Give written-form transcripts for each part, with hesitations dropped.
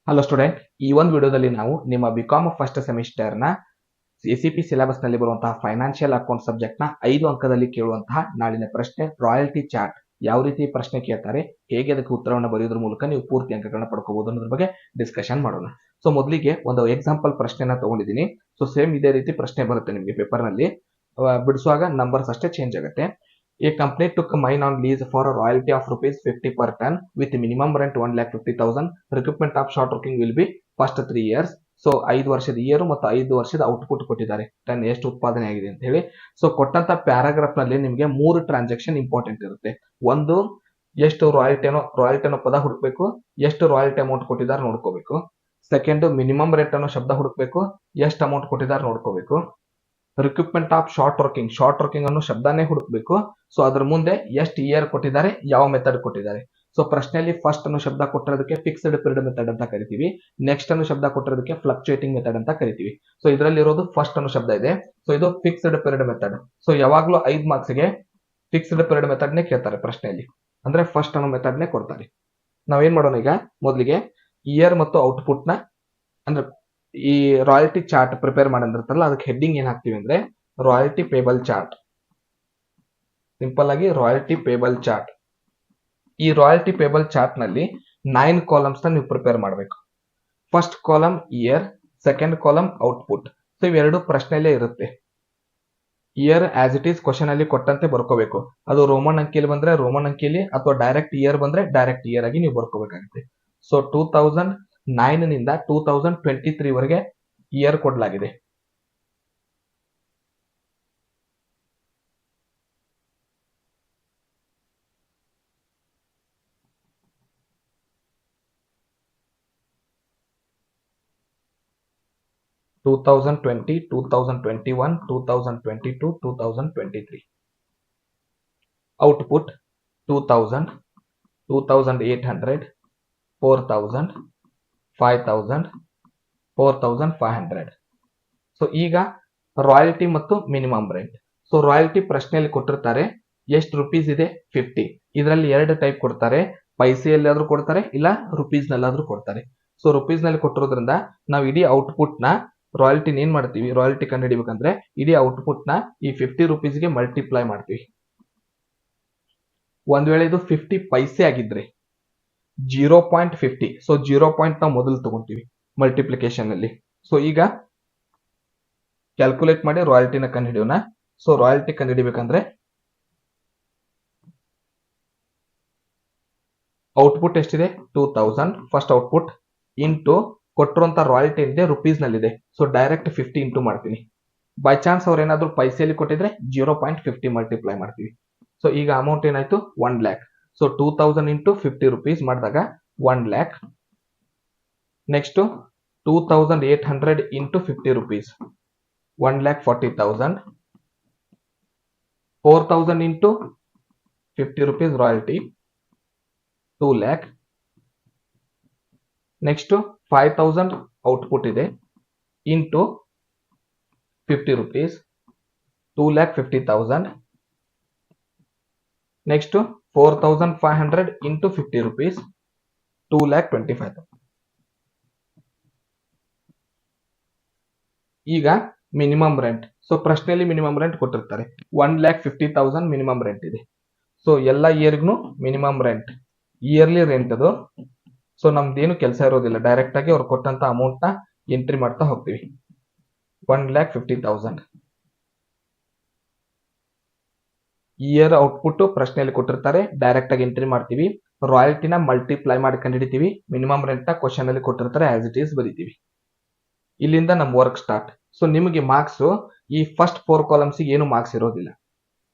Hello student, ಈ ಒಂದು ವಿಡಿಯೋದಲ್ಲಿ ನಾವು ನಿಮ್ಮ ಬಿಕಾಮ್ ಫಸ್ಟ್ ಸೆಮಿಸ್ಟರ್ನ ಎಸಿಪಿ ಸಿಲೆಬಸ್ ನಲ್ಲಿ ಬರುವಂತಹ ಫೈನಾನ್ಷಿಯಲ್ ಅಕೌಂಟ್ ಸಬ್ಜೆಕ್ಟ್ ನ 5 ಅಂಕದಲ್ಲಿ ಕೇಳುವಂತಹ ನಾಳಿನ ಪ್ರಶ್ನೆ ರಾಯಲ್ಟಿ ಚಾರ್ಟ್ ಯಾವ ರೀತಿ ಪ್ರಶ್ನೆ ಕೇಳ್ತಾರೆ, ಹೇಗೆ ಅದಕ್ಕೆ ಉತ್ತರವನ್ನು ಬರೆಯೋದ್ರ ಮೂಲಕ ನೀವು ಪೂರ್ತಿ ಅಂಕಗಳನ್ನ ಪಡ್ಕೋಬಹುದು ಅನ್ನೋದ್ರ ಬಗ್ಗೆ ಡಿಸ್ಕಷನ್ ಮಾಡೋಣ. ಸೊ ಮೊದಲಿಗೆ ಒಂದು ಎಕ್ಸಾಂಪಲ್ ಪ್ರಶ್ನೆನ ತಗೊಂಡಿದ್ದೀನಿ. ಸೊ ಸೇಮ್ ಇದೇ ರೀತಿ ಪ್ರಶ್ನೆ ಬರುತ್ತೆ ನಿಮಗೆ ಪೇಪರ್ ನಲ್ಲಿ. ಬಿಡಿಸುವಾಗ ನಂಬರ್ಸ್ ಅಷ್ಟೇ ಚೇಂಜ್ ಆಗುತ್ತೆ. A company took mine on lease for a royalty of rupees 50 per ton with minimum rent 1,50,000. Recoupment of short working will be first 3 years. So 5 ವರ್ಷದ ಇಯರ್ ಮತ್ತು 5 ವರ್ಷದ ಔಟ್ಪುಟ್ ಕೊಟ್ಟಿದ್ದಾರೆ, ಟನ್ ಎಷ್ಟು ಉತ್ಪಾದನೆ ಆಗಿದೆ ಅಂತ ಹೇಳಿ. ಸೊ ಕೊಟ್ಟಂತ ಪ್ಯಾರಾಗ್ರಾಫ್ ನಲ್ಲಿ ನಿಮಗೆ 3 ಟ್ರಾನ್ಸಾಕ್ಷನ್ ಇಂಪಾರ್ಟೆಂಟ್ ಇರುತ್ತೆ. ಒಂದು, ಎಷ್ಟು ರಾಯಲ್ಟಿ ಅನ್ನೋ ಪದ ಹುಡುಕ್ಬೇಕು, ಎಷ್ಟು ರಾಯಲ್ಟಿ ಅಮೌಂಟ್ ಕೊಟ್ಟಿದ್ದಾರೆ ನೋಡ್ಕೋಬೇಕು. ಸೆಕೆಂಡ್, ಮಿನಿಮಮ್ ರೇಟ್ ಅನ್ನೋ ಶಬ್ದ ಹುಡುಕ್ಬೇಕು, ಎಷ್ಟು ಅಮೌಂಟ್ ಕೊಟ್ಟಿದ್ದಾರೆ ನೋಡ್ಕೋಬೇಕು. ರಿಕ್ರೂಟ್ಮೆಂಟ್ ಆಫ್ ಶಾರ್ಟ್ ವರ್ಕಿಂಗ್ ಅನ್ನೋ ಶಬ್ದನೇ ಹುಡುಕ್ಬೇಕು. ಸೊ ಅದ್ರ ಮುಂದೆ ಎಷ್ಟು ಇಯರ್ ಕೊಟ್ಟಿದ್ದಾರೆ, ಯಾವ ಮೆಥಡ್ ಕೊಟ್ಟಿದ್ದಾರೆ. ಸೊ ಪ್ರಶ್ನೆಯಲ್ಲಿ ಫಸ್ಟ್ ಅನ್ನೋ ಶಬ್ದ ಕೊಟ್ಟಿರೋದಕ್ಕೆ ಫಿಕ್ಸ್ಡ್ ಪೀರಿಯಡ್ ಮೆಥಡ್ ಅಂತ ಕರಿತೀವಿ. ನೆಕ್ಸ್ಟ್ ಅನ್ನೋ ಶಬ್ದ ಕೊಟ್ಟಿರೋದಕ್ಕೆ ಫ್ಲಕ್ಚುಯೇಟಿಂಗ್ ಮೆಥಡ್ ಅಂತ ಕರಿತೀವಿ. ಸೊ ಇದರಲ್ಲಿ ಇರೋದು ಫಸ್ಟ್ ಅನ್ನೋ ಶಬ್ದ ಇದೆ. ಸೊ ಇದು ಫಿಕ್ಸ್ಡ್ ಪೀರಿಯಡ್ ಮೆಥಡ್. ಸೊ ಯಾವಾಗ್ಲೂ 5 ಮಾರ್ಕ್ಸ್ ಗೆ ಫಿಕ್ಸ್ಡ್ ಪೀರಿಯಡ್ ಮೆಥಡ್ ನೇ ಕೇಳ್ತಾರೆ ಪ್ರಶ್ನೆಯಲ್ಲಿ, ಅಂದ್ರೆ ಫಸ್ಟ್ ಅನ್ನೋ ಮೆಥಡ್ ನೇ ಕೊಡ್ತಾರೆ. ನಾವೇನ್ ಮಾಡೋಣ ಈಗ, ಮೊದಲಿಗೆ ಇಯರ್ ಮತ್ತು ಔಟ್ಪುಟ್ ನ ಅಂದ್ರೆ ಈ ರಾಯಲ್ಟಿ ಚಾರ್ಟ್ ಪ್ರಿಪೇರ್ ಮಾಡಿರ್ತಾರಲ್ಲ, ಅದಕ್ಕೆ ಹೆಡ್ಡಿಂಗ್ ಏನ್ ಹಾಕ್ತಿವಿ ಅಂದ್ರೆ ರಾಯಲ್ಟಿ ಪೇಬಲ್ ಚಾರ್ಟ್. ಸಿಂಪಲ್ ಆಗಿ ರಾಯಲ್ಟಿ ಪೇಬಲ್ ಚಾರ್ಟ್. ಈ ರಾಯಲ್ಟಿ ಪೇಬಲ್ ಚಾರ್ಟ್ ನಲ್ಲಿ 9 ಕಾಲಮ್ಸ್ ನ ನೀವು ಪ್ರಿಪೇರ್ ಮಾಡಬೇಕು. First column year, second column output. So ಇವೆರಡು ಪ್ರಶ್ನೆಯಲ್ಲೇ ಇರುತ್ತೆ. Year as it is question ಅಲ್ಲಿ ಕೊಟ್ಟಂತೆ ಬರ್ಕೋಬೇಕು. ಅದು ರೋಮನ್ ಅಂಕಿಯಲ್ಲಿ ಬಂದ್ರೆ ರೋಮನ್ ಅಂಕಿಯಲ್ಲಿ, ಅಥವಾ ಡೈರೆಕ್ಟ್ ಇಯರ್ ಬಂದ್ರೆ ಡೈರೆಕ್ಟ್ ಇಯರ್ ಆಗಿ ನೀವು ಬರ್ಕೋಬೇಕಾಗುತ್ತೆ. ಸೊ 2009 ನಿಂದ 2023 ವರೆಗೆ ಇಯರ್ ಕೊಡಲಾಗಿದೆ. (2020, 2021, 2022, 2023). Output 2000, 2800, 4000, 5000, 4500. ಸೊ ಈಗ ರಾಯಲ್ಟಿ ಮತ್ತು ಮಿನಿಮಮ್ ರೆಂಟ್. ಸೊ ರಾಯಲ್ಟಿ ಪ್ರಶ್ನೆಯಲ್ಲಿ ಕೊಟ್ಟಿರ್ತಾರೆ, ಎಷ್ಟು ರುಪೀಸ್ ಇದೆ 50. ಇದರಲ್ಲಿ 2 ಟೈಪ್ ಕೊಡ್ತಾರೆ, ಪೈಸೆಯಲ್ಲಾದ್ರೂ ಕೊಡ್ತಾರೆ, ಇಲ್ಲ ರುಪೀಸ್ ನಲ್ಲಾದ್ರೂ ಕೊಡ್ತಾರೆ. ಸೊ ರುಪೀಸ್ ನಲ್ಲಿ ಕೊಟ್ಟಿರೋದ್ರಿಂದ ನಾವು ಇಡೀ ಔಟ್ಪುಟ್ ನ ರಾಯಲ್ಟಿ ಏನ್ ಮಾಡ್ತೀವಿ, ರಾಯಲ್ಟಿ ಕಂಡು ಹಿಡಿಬೇಕಂದ್ರೆ ಇಡೀ ಔಟ್ಪುಟ್ ನ ಈ 50 ರುಪೀಸ್ಗೆ ಮಲ್ಟಿಪ್ಲೈ ಮಾಡ್ತೀವಿ. ಒಂದ್ ವೇಳೆ ಇದು 50 ಪೈಸೆ ಆಗಿದ್ರೆ 0.50. ಸೊ 0 ಪಾಯಿಂಟ್ ನಾವು ಮೊದಲು ತಗೊಂತೀವಿ ಮಲ್ಟಿಪ್ಲಿಕೇಶನ್ ಅಲ್ಲಿ. ಸೊ ಈಗ ಕ್ಯಾಲ್ಕುಲೇಟ್ ಮಾಡಿ ರಾಯಲ್ಟಿನ ಕಂಡು ಹಿಡಿಯೋಣ. ಸೊ ರಾಯಲ್ಟಿ ಕಂಡು ಹಿಡಿಬೇಕಂದ್ರೆ ಔಟ್ಪುಟ್ ಎಷ್ಟಿದೆ 2000, ಫಸ್ಟ್ ಔಟ್ಪುಟ್, ಇಂಟು ಕೊಟ್ಟಿರುವಂತ ರಾಯಲ್ಟಿ ಏನಿದೆ ರುಪೀಸ್ ನಲ್ಲಿದೆ. ಸೊ ಡೈರೆಕ್ಟ್ 50 ಇಂಟು ಮಾಡ್ತೀನಿ. ಬೈ ಚಾನ್ಸ್ ಅವ್ರು ಏನಾದ್ರು ಪೈಸೆಯಲ್ಲಿ ಕೊಟ್ಟಿದ್ರೆ 0.50 ಮಲ್ಟಿಪ್ಲೈ ಮಾಡ್ತೀವಿ. ಸೊ ಈಗ ಅಮೌಂಟ್ ಏನಾಯ್ತು 1 lakh. ಸೊ 2000 ಇಂಟು 50 ರುಪೀಸ್ ಮಾಡಿದಾಗ 1 lakh. Next 2800 into 50 rupees 1,40,000. 4000 into 50 rupees royalty 2 lakh. Next 5000 output ಇದೆ, into 50 rupees 2,50,000. Next 4500 into 50 rupees 2,25,000. ಈಗ ಮಿನಿಮಮ್ ರೆಂಟ್. ಸೊ ಪ್ರಶ್ನೆಯಲ್ಲಿ ಮಿನಿಮಮ್ ರೆಂಟ್ ಕೊಟ್ಟಿರ್ತಾರೆ, 1,50,000 ಮಿನಿಮಮ್ ರೆಂಟ್ ಇದೆ. ಸೊ ಎಲ್ಲ ಇಯರ್ಗೂ ಮಿನಿಮಮ್ ರೆಂಟ್, ಇಯರ್ಲಿ ರೆಂಟ್ ಅದು. So ನಮ್ದೇನು ಕೆಲಸ ಇರೋದಿಲ್ಲ, ಡೈರೆಕ್ಟ್ ಆಗಿ ಅವ್ರು ಕೊಟ್ಟಂತ ಅಮೌಂಟ್ ನ ಎಂಟ್ರಿ ಮಾಡ್ತಾ ಹೋಗ್ತೀವಿ. 1,50,000 ಇಯರ್ ಔಟ್ಪುಟ್ ಪ್ರಶ್ನೆಯಲ್ಲಿ ಕೊಟ್ಟಿರ್ತಾರೆ, ಡೈರೆಕ್ಟ್ ಆಗಿ ಎಂಟ್ರಿ ಮಾಡ್ತೀವಿ. ರಾಯಲ್ಟಿನ ಮಲ್ಟಿಪ್ಲೈ ಮಾಡಿ ಕಂಡುಹಿಡಿತೀವಿ. ಮಿನಿಮಮ್ ರೆಂಟ್ ನ ಕ್ವಶನ್ ಅಲ್ಲಿ ಕೊಟ್ಟಿರ್ತಾರೆ, ಆಸ್ ಇಟ್ ಈಸ್ ಬರೀತೀವಿ. ಇಲ್ಲಿಂದ ನಮ್ ವರ್ಕ್ ಸ್ಟಾರ್ಟ್. ಸೊ ನಿಮಗೆ ಮಾರ್ಕ್ಸ್ ಈ ಫಸ್ಟ್ 4 ಕಾಲಮ್ಸ್ ಏನು ಮಾರ್ಕ್ಸ್ ಇರೋದಿಲ್ಲ.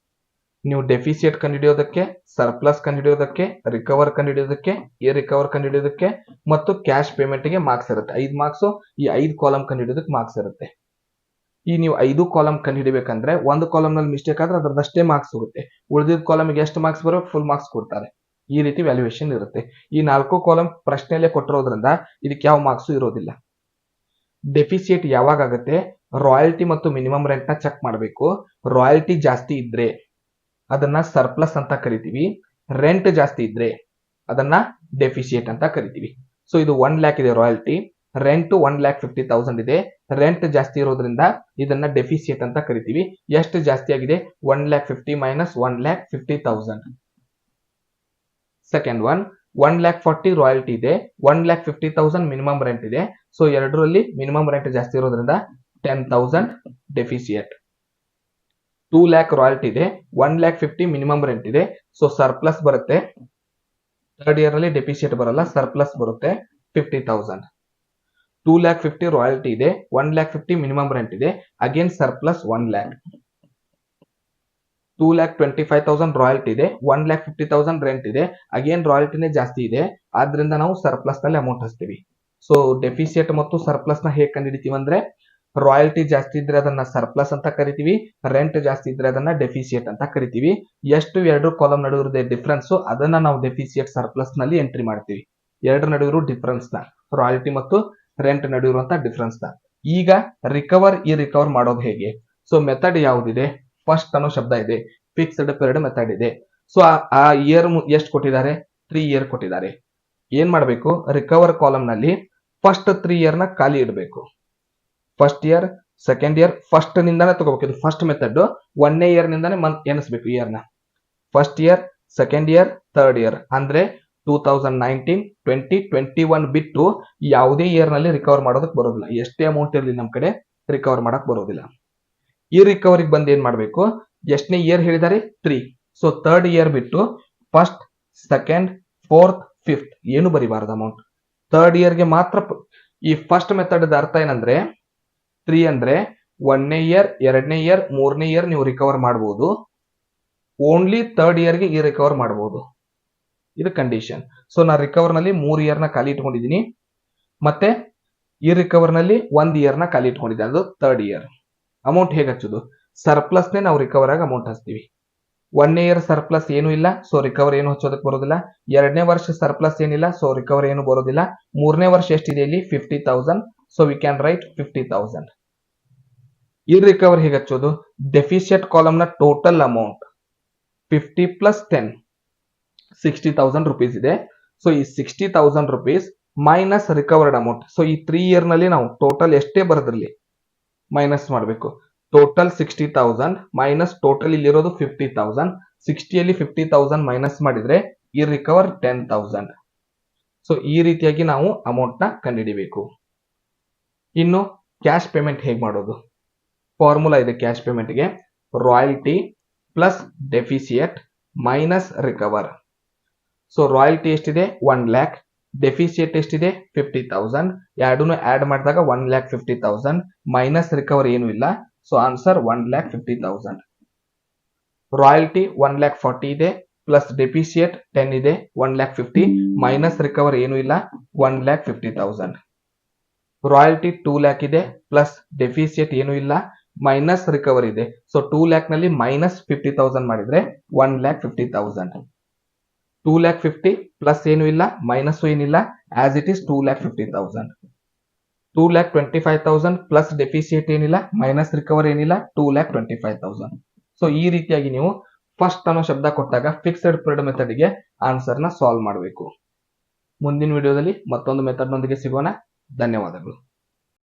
ನೀವು ಡೆಫಿಸಿಯೇಟ್ ಕಂಡುಹಿಡಿಯೋದಕ್ಕೆ, ಸರ್ಪ್ಲಸ್ ಕಂಡುಹಿಡಿಯೋದಕ್ಕೆ, ರಿಕವರ್ ಕಂಡುಹಿಡಿಯೋದಕ್ಕೆ, ರಿಕವರ್ ಕಂಡುಹಿಡಿಯೋದಕ್ಕೆ ಮತ್ತು ಕ್ಯಾಶ್ ಪೇಮೆಂಟ್ ಗೆ ಮಾರ್ಕ್ಸ್ ಇರುತ್ತೆ. 5 ಮಾರ್ಕ್ಸ್ ಈ 5 ಕಾಲಮ್ ಕಂಡುಹಿಡಿಯೋದಕ್ಕೆ ಮಾರ್ಕ್ಸ್ ಇರುತ್ತೆ. ಈ ನೀವು 5 ಕಾಲಮ್ ಕಂಡುಹಿಡಿಬೇಕಂದ್ರೆ ಒಂದು ಕಾಲಮ್ ನಲ್ಲಿ ಮಿಸ್ಟೇಕ್ ಆದ್ರೆ ಅದರದಷ್ಟೇ ಮಾರ್ಕ್ಸ್ ಹೋಗುತ್ತೆ. ಉಳಿದಿದ್ದ ಕಾಲಮ್ಗೆ ಎಷ್ಟು ಮಾರ್ಕ್ಸ್ ಬರೋ ಫುಲ್ ಮಾರ್ಕ್ಸ್ ಕೊಡ್ತಾರೆ. ಈ ರೀತಿ ವ್ಯಾಲ್ಯೂಯೇಷನ್ ಇರುತ್ತೆ. ಈ 4 ಕಾಲಮ್ ಪ್ರಶ್ನೆಯಲ್ಲೇ ಕೊಟ್ಟಿರೋದ್ರಿಂದ ಇದಕ್ಕೆ ಯಾವ ಮಾರ್ಕ್ಸ್ ಇರೋದಿಲ್ಲ. ಡೆಫಿಸಿಯೇಟ್ ಯಾವಾಗ ಆಗುತ್ತೆ, ರಾಯಲ್ಟಿ ಮತ್ತು ಮಿನಿಮಮ್ ರೆಂಟ್ ನ ಚೆಕ್ ಮಾಡಬೇಕು. ರಾಯಲ್ಟಿ ಜಾಸ್ತಿ ಇದ್ರೆ ಅದನ್ನ ಸರ್ಪ್ಲಸ್ ಅಂತ ಕರಿತೀವಿ, ರೆಂಟ್ ಜಾಸ್ತಿ ಇದ್ರೆ ಅದನ್ನ ಡೆಫಿಸಿಯೇಟ್ ಅಂತ ಕರಿತೀವಿ. ಸೊ ಇದು 1 ಲ್ಯಾಕ್ ಇದೆ ರಾಯಲ್ಟಿ, ರೆಂಟ್ 1,50,000 ಇದೆ. ರೆಂಟ್ ಜಾಸ್ತಿ ಇರೋದ್ರಿಂದ ಇದನ್ನ ಡೆಫಿಸಿಯೇಟ್ ಅಂತ ಕರಿತೀವಿ. ಎಷ್ಟು ಜಾಸ್ತಿ ಆಗಿದೆ? 1,50,000 ಮೈನಸ್ 1,50,000. ಸೆಕೆಂಡ್ ಒನ್ 1,40,000 ರಾಯಲ್ಟಿ ಇದೆ, 1,50,000 ಮಿನಿಮಮ್ ರೆಂಟ್ ಇದೆ. ಸೊ ಎರಡರಲ್ಲಿ ಮಿನಿಮಮ್ ರೆಂಟ್ ಜಾಸ್ತಿ ಇರೋದ್ರಿಂದ 10,000 ಡೆಫಿಸಿಯೇಟ್. 2 ಲ್ಯಾಕ್ ರಾಯಲ್ಟಿ ಇದೆ, 1,50,000 ಮಿನಿಮಮ್ ರೆಂಟ್ ಇದೆ. ಸೊ ಸರ್ಪ್ಲಸ್ ಬರುತ್ತೆ. ಥರ್ಡ್ ಇಯರ್ ಅಲ್ಲಿ ಡೆಫಿಸಿಯೇಟ್ ಬರಲ್ಲ, ಸರ್ಪ್ಲಸ್ ಬರುತ್ತೆ 50,000. 2,50,000 ರಾಯಲ್ಟಿ ಇದೆ, 1,50,000 ಮಿನಿಮಮ್ ರೆಂಟ್ ಇದೆ, ಅಗೇನ್ ಸರ್ಪ್ಲಸ್ 1 ಲ್ಯಾಕ್. 2,25,000 ರಾಯಲ್ಟಿ ಇದೆ, 1,50,000 ರೆಂಟ್ ಇದೆ, ಅಗೇನ್ ರಾಯಲ್ಟಿನೇ ಜಾಸ್ತಿ ಇದೆ, ಆದ್ರಿಂದ ನಾವು ಸರ್ಪ್ಲಸ್ ನಲ್ಲಿ ಅಮೌಂಟ್ ಹಚ್ತೀವಿ. ಸೊ ಡೆಫಿಸಿಯೇಟ್ ಮತ್ತು ಸರ್ಪ್ಲಸ್ ನ ಹೇಗೆ ಕಂಡುಹಿಡಿತೀವಿ ಅಂದ್ರೆ, ರಾಯಲ್ಟಿ ಜಾಸ್ತಿ ಇದ್ರೆ ಅದನ್ನ ಸರ್ಪ್ಲಸ್ ಅಂತ ಕರಿತೀವಿ, ರೆಂಟ್ ಜಾಸ್ತಿ ಇದ್ರೆ ಅದನ್ನ ಡೆಫಿಸಿಯೇಟ್ ಅಂತ ಕರಿತೀವಿ. ಎಷ್ಟು ಎರಡು ಕಾಲಮ್ ನಡುವಿರುವ ಡಿಫರೆನ್ಸ್ ಅದನ್ನ ನಾವು ಡೆಫಿಸಿಯೇಟ್ ಸರ್ಪ್ಲಸ್ ನಲ್ಲಿ ಎಂಟ್ರಿ ಮಾಡ್ತೀವಿ. ಎರಡರ ನಡುವಿರುವ ಡಿಫರೆನ್ಸ್ ನ, ರಾಯಲ್ಟಿ ಮತ್ತು ರೆಂಟ್ ನಡುವಿರುವಂತಹ ಡಿಫರೆನ್ಸ್ ನ. ಈಗ ರಿಕವರ್ ಮಾಡೋದು ಹೇಗೆ? So method ಯಾವ್ದಿದೆ? ಫಸ್ಟ್ ಅನ್ನೋ ಶಬ್ದ ಇದೆ, ಫಿಕ್ಸ್ಡ್ ಪೀರಿಯಡ್ ಮೆಥಡ್ ಇದೆ. ಸೊ ಆ ಇಯರ್ ಎಷ್ಟು ಕೊಟ್ಟಿದ್ದಾರೆ? 3 ಇಯರ್ ಕೊಟ್ಟಿದ್ದಾರೆ. ಏನ್ ಮಾಡಬೇಕು? ರಿಕವರ್ ಕಾಲಮ್ ನಲ್ಲಿ ಫಸ್ಟ್ 3 ಇಯರ್ ನ ಖಾಲಿ ಇಡಬೇಕು. First year, second year, first ನಿಂದಾನೆ ತಗೋಬೇಕು. ಇದು ಫಸ್ಟ್ ಮೆಥಡ್. 1ನೇ ಇಯರ್ ನಿಂದಾನೆ ಎನಿಸ್ಬೇಕು ಇಯರ್ ನ. First year, second year, third year ಅಂದ್ರೆ 2019, 20, 21 ಬಿಟ್ಟು ಯಾವುದೇ ಇಯರ್ ನಲ್ಲಿ ರಿಕವರ್ ಮಾಡೋದಕ್ಕೆ ಬರೋದಿಲ್ಲ. ಎಷ್ಟೇ ಅಮೌಂಟ್ ಇರಲಿ ನಮ್ ಕಡೆ ರಿಕವರ್ ಮಾಡಕ್ ಬರೋದಿಲ್ಲ. ಈ ರಿಕವರಿಗೆ ಬಂದು ಏನ್ ಮಾಡ್ಬೇಕು? ಎಷ್ಟನೇ ಇಯರ್ ಹೇಳಿದಾರೆ? 3. ಸೊ ಥರ್ಡ್ ಇಯರ್ ಬಿಟ್ಟು ಫಸ್ಟ್, ಸೆಕೆಂಡ್, ಫೋರ್ತ್, ಫಿಫ್ತ್ ಏನು ಬರಿಬಾರದು ಅಮೌಂಟ್. ಥರ್ಡ್ ಇಯರ್ಗೆ ಮಾತ್ರ. ಈ ಫಸ್ಟ್ ಮೆಥಡ್ ಅರ್ಥ ಏನಂದ್ರೆ, 3 ಅಂದ್ರೆ 1ನೇ ಇಯರ್, 2ನೇ ಇಯರ್, 3ನೇ ಇಯರ್ ನೀವು ರಿಕವರ್ ಮಾಡಬಹುದು. ಓನ್ಲಿ ಥರ್ಡ್ ಇಯರ್ಗೆ ಈ ರಿಕವರ್ ಮಾಡಬಹುದು. ಇದು ಕಂಡೀಷನ್. ಸೊ ನಾ ರಿಕವರ್ ನಲ್ಲಿ 3 ಇಯರ್ ನ ಖಾಲಿ ಇಟ್ಕೊಂಡಿದ್ದೀನಿ, ಮತ್ತೆ ಈ ರಿಕವರ್ ನಲ್ಲಿ 1 ಇಯರ್ ನ ಖಾಲಿ ಇಟ್ಕೊಂಡಿದ್ದೀನಿ, ಅದು ಥರ್ಡ್ ಇಯರ್. ಅಮೌಂಟ್ ಹೇಗೆ ಹಚ್ಚೋದು? ಸರ್ಪ್ಲಸ್ ನೇ ನಾವು ರಿಕವರ್ ಆಗಿ ಅಮೌಂಟ್ ಹಚ್ತೀವಿ. 1ನೇ ಇಯರ್ ಸರ್ಪ್ಲಸ್ ಏನು ಇಲ್ಲ, ಸೊ ರಿಕವರ್ ಏನು ಹಚ್ಚೋದಕ್ಕೆ ಬರೋದಿಲ್ಲ. 2ನೇ ವರ್ಷ ಸರ್ಪ್ಲಸ್ ಏನಿಲ್ಲ, ಸೊ ರಿಕವರ್ ಏನು ಬರೋದಿಲ್ಲ. 3ನೇ ವರ್ಷ ಎಷ್ಟಿದೆ ಇಲ್ಲಿ? 50,000. So we can write 50,000. ಈ ರಿಕವರ್ ಹೇಗೆ ಹಚ್ಚೋದು? ಡೆಫಿಸಿಯೇಟ್ ಕಾಲಮ್ ನ ಟೋಟಲ್ ಅಮೌಂಟ್ 50 ಪ್ಲಸ್ 10 60,000 rupees ಇದೆ. ಸೊ ಈ 60,000 rupees minus recovered amount. So ಈ 3 ಇಯರ್ ನಲ್ಲಿ ನಾವು ಟೋಟಲ್ ಎಷ್ಟೇ ಬರೋದ್ರಲ್ಲಿ ಮೈನಸ್ ಮಾಡಬೇಕು. ಟೋಟಲ್ 60,000 ಮೈನಸ್ ಟೋಟಲ್ ಇಲ್ಲಿರೋದು 50,000. 60ಯಲ್ಲಿ 50,000 ಮೈನಸ್ ಮಾಡಿದ್ರೆ ಈ ರಿಕವರ್ 10,000. ಸೊ ಈ ರೀತಿಯಾಗಿ ನಾವು ಅಮೌಂಟ್ ನ ಕಂಡುಹಿಡಿಬೇಕು. ಇನ್ನು ಕ್ಯಾಶ್ ಪೇಮೆಂಟ್ ಹೇಗೆ ಮಾಡೋದು? ಫಾರ್ಮುಲಾ ಇದೆ ಕ್ಯಾಶ್ ಪೇಮೆಂಟ್ಗೆ. Royalty plus deficit minus recover. So royalty ಎಷ್ಟಿದೆ? 1 ಲ್ಯಾಕ್. ಡೆಫಿಸಿಯೇಟ್ ಎಷ್ಟಿದೆ? 50,000. ಎರಡನ್ನೂ ಆಡ್ ಮಾಡಿದಾಗ 1,50,000 ಮೈನಸ್ ರಿಕವರ್ ಏನು ಇಲ್ಲ. So answer 1,50,000. ರಾಯಲ್ಟಿ 1,40,000 ಇದೆ, ಪ್ಲಸ್ ಡೆಫಿಸಿಯೇಟ್ 10 ಇದೆ, 1,50,000 ಮೈನಸ್ ರಿಕವರ್ ಏನು ಇಲ್ಲ, 1,50,000. ರಾಯಲ್ಟಿ 2 ಲ್ಯಾಕ್ ಇದೆ, ಪ್ಲಸ್ ಡೆಫಿಸಿಯೇಟ್ ಏನು ಇಲ್ಲ, ಮೈನಸ್ ರಿಕವರ್ ಇದೆ. ಸೊ 2 ಲ್ಯಾಕ್ ನಲ್ಲಿ ಮೈನಸ್ 50,000 ಮಾಡಿದ್ರೆ 1,50,000. 2,50,000 ಪ್ಲಸ್ ಏನು ಇಲ್ಲ, ಮೈನಸ್ ಏನಿಲ್ಲ, ಆಸ್ ಇಟ್ ಇಸ್ 2,50,000. 2,25,000 ಪ್ಲಸ್ ಡೆಫಿಸಿಯೇಟ್ ಏನಿಲ್ಲ, ಮೈನಸ್ ರಿಕವರ್ ಏನಿಲ್ಲ, 2,25,000. ಸೊ ಈ ರೀತಿಯಾಗಿ ನೀವು ಫಸ್ಟ್ ಅನ್ನೋ ಶಬ್ದ ಕೊಟ್ಟಾಗ ಫಿಕ್ಸ್ಡ್ ಪೀರಿಯಡ್ ಮೆಥಡ್ ಗೆ ಆನ್ಸರ್ ನ ಸಾಲ್ವ್ ಮಾಡಬೇಕು. ಮುಂದಿನ ವಿಡಿಯೋದಲ್ಲಿ ಮತ್ತೊಂದು ಮೆಥಡ್ ನೊಂದಿಗೆ ಸಿಗೋಣ. ಧನ್ಯವಾದಗಳು.